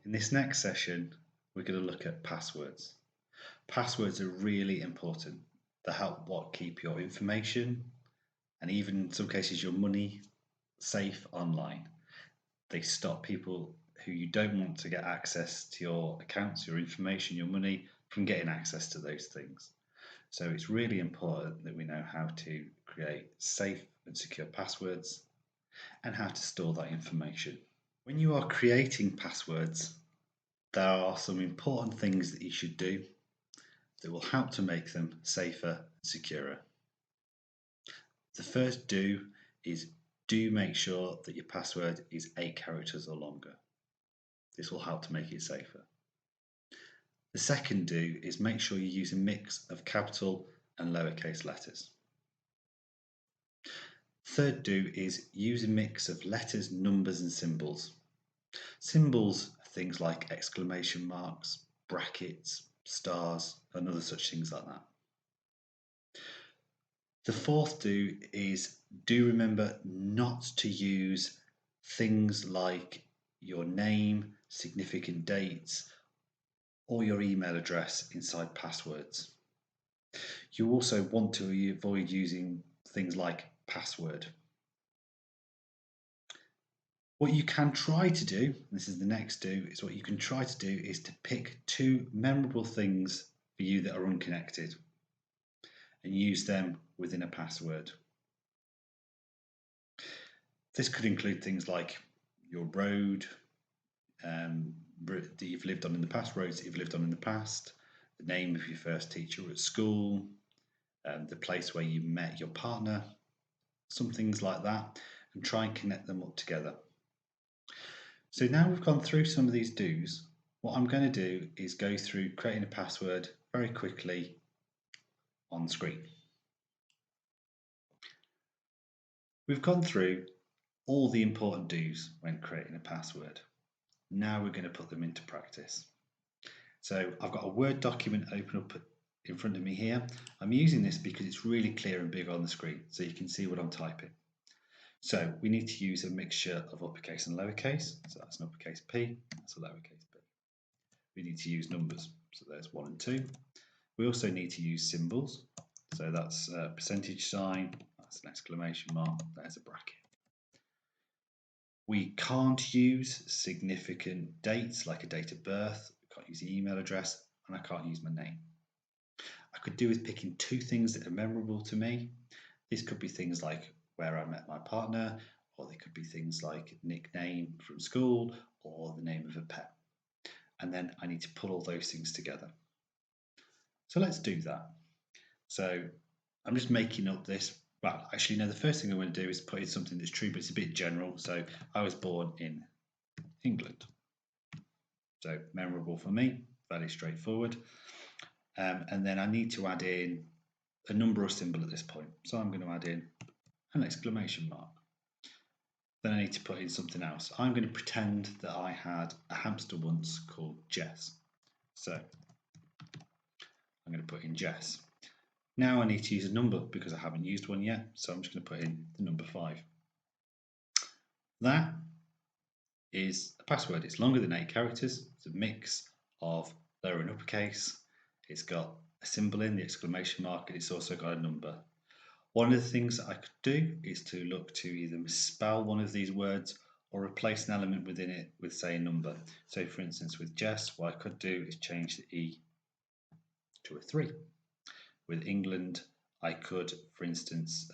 In this next session, we're going to look at passwords. Passwords are really important. They help keep your information and even in some cases your money safe online. They stop people who you don't want to get access to your accounts, your information, your money from getting access to those things. So it's really important that we know how to create safe and secure passwords and how to store that information. When you are creating passwords, there are some important things that you should do that will help to make them safer and securer. The first do is make sure that your password is 8 characters or longer. This will help to make it safer. The second do is make sure you use a mix of capital and lowercase letters. Third do is use a mix of letters, numbers and symbols. Symbols are things like exclamation marks, brackets, stars and other such things like that. The fourth do is remember not to use things like your name, significant dates or your email address inside passwords. You also want to avoid using things like password. What you can try to do, this is the next do, is what you can try to do is to pick 2 memorable things for you that are unconnected and use them within a password. This could include things like your road that you've lived on in the past, roads that you've lived on in the past, the name of your first teacher at school, the place where you met your partner, some things like that, and try and connect them up together. So now we've gone through some of these do's, what I'm going to do is go through creating a password very quickly on screen. We've gone through all the important do's when creating a password. Now we're going to put them into practice. So I've got a Word document open up in front of me here. I'm using this because it's really clear and big on the screen so you can see what I'm typing. So we need to use a mixture of uppercase and lowercase. So that's an uppercase P, that's a lowercase p. We need to use numbers. So there's 1 and 2. We also need to use symbols. So that's a percentage sign, that's an exclamation mark, there's a bracket. We can't use significant dates like a date of birth, I can't use the email address, and I can't use my name. I could do with picking 2 things that are memorable to me. This could be things like where I met my partner, or they could be things like nickname from school, or the name of a pet. And then I need to pull all those things together. So let's do that. So I'm just making up this. Well, actually, no, the first thing I want to do is put in something that's true, but it's a bit general. So I was born in England. So memorable for me, fairly straightforward. And then I need to add in a number or symbol at this point. So I'm going to add in an exclamation mark. Then I need to put in something else. I'm going to pretend that I had a hamster once called Jess. So I'm going to put in Jess. Now I need to use a number because I haven't used one yet, so I'm just going to put in the number 5. That is a password. It's longer than 8 characters. It's a mix of lower and uppercase. It's got a symbol in, the exclamation mark, and it's also got a number. One of the things that I could do is to look to either misspell one of these words or replace an element within it with, say, a number. So for instance, with Jess, what I could do is change the E to a 3. With England, I could, for instance,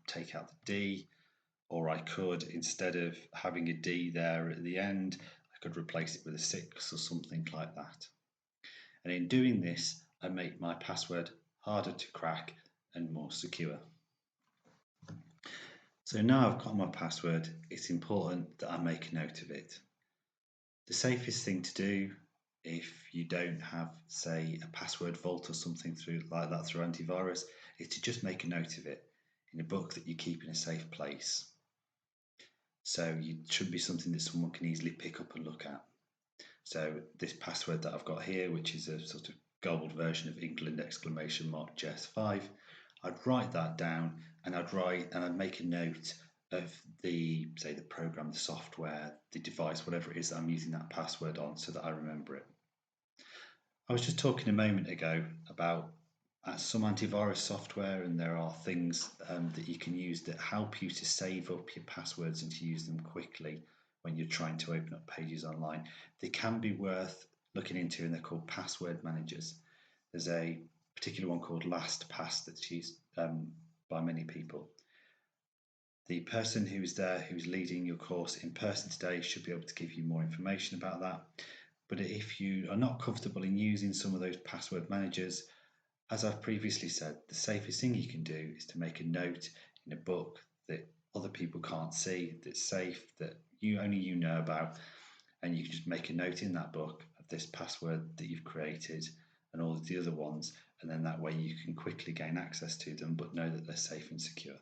take out the D, or I could, instead of having a D there at the end, I could replace it with a 6 or something like that. And in doing this, I make my password harder to crack and more secure. So now I've got my password, it's important that I make a note of it. The safest thing to do if you don't have, say, a password vault or something like that through antivirus, is to just make a note of it in a book that you keep in a safe place. So it should be something that someone can easily pick up and look at. So this password that I've got here, which is a sort of gold version of England exclamation mark JS5. I'd write that down, and I'd make a note of the, say, the program, the software, the device, whatever it is that I'm using that password on, so that I remember it. I was just talking a moment ago about some antivirus software, and there are things that you can use that help you to save up your passwords and to use them quickly when you're trying to open up pages online. They can be worth looking into, and they're called password managers. There's a particular one called LastPass that's used by many people. The person who's leading your course in person today should be able to give you more information about that. But if you are not comfortable in using some of those password managers, as I've previously said, the safest thing you can do is to make a note in a book that other people can't see, that's safe, that only you know about, and you can just make a note in that book of this password that you've created and all of the other ones, and then that way you can quickly gain access to them, but know that they're safe and secure.